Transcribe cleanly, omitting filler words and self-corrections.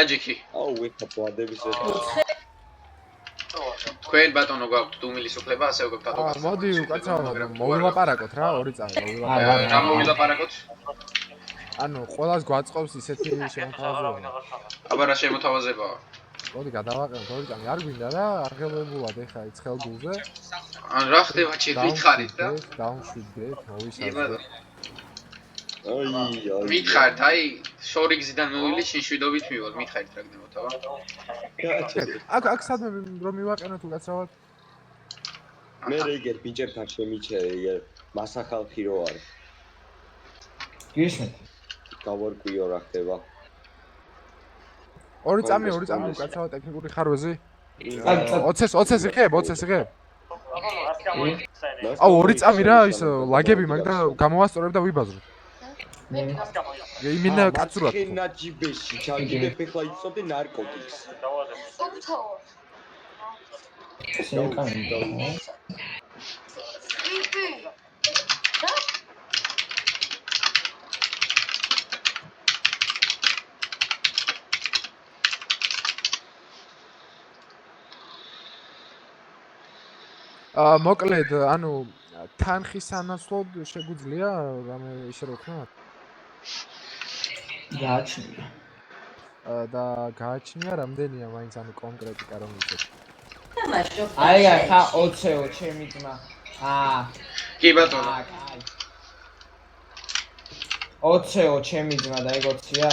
აჯიქი. აუ ვიქაპლადების ეს. თქვენ ბატონო გვაქვთ დუმილის უფლება, ასევე გვაქვთ ადვოკატი. მოდი უკაცრავად მოვილაპარაკოთ რა, ორი წამი მოვილაპარაკოთ. რა მოვილაპარაკოთ? ანუ ყველას გვაწყობს ისეთი შემოთავაზება. აბა რა შემოთავაზებაა? მოდი გადავაყენოთ ორი წამი. არ გვინდა რა, არხელებულად ეხა ის ხელგულზე. ან რა ხდება ჩი ვითხარით და? დავუშვიდეთ, მოვისაზრდეთ. აი. ვითხარით, აი შორი გზიდან მოვილი შიშვიდობით მივალ, მითხარით რა გნებოთ, აბა? აქ სადმე რომ მივაყენოთ უკაცრავად. მე რეგერ ბიჭებთან შემიჩერე, მასახალხი რო არის. გისმენთ. გავარკვიო რა ხდება. ორი წამი უკაცრავად ტექნიკური ხარვეზი. 20 იღებ, 20 იღებ. აუ ორი წამი რა ის ლაგები მაგ და გამოვასწორებ და ვიბაზრებ. იმინა კაცურად. ნაჯიბეში ჩაგიდებ ეხლა იწოდე ნარკოტიკს. მოკლედ, ანუ თანხის სანაცვლოდ შეგვიძლია რამე ისე რო ვქნათ? გააჩნია. და გააჩნია რამდენია მაინც ანუ კონკრეტიკა რომ ვიცით. აი ხა 20 ჩემი ძმა. კი ბატონო. 20 ჩემი ძმა და ეგ 20-ია.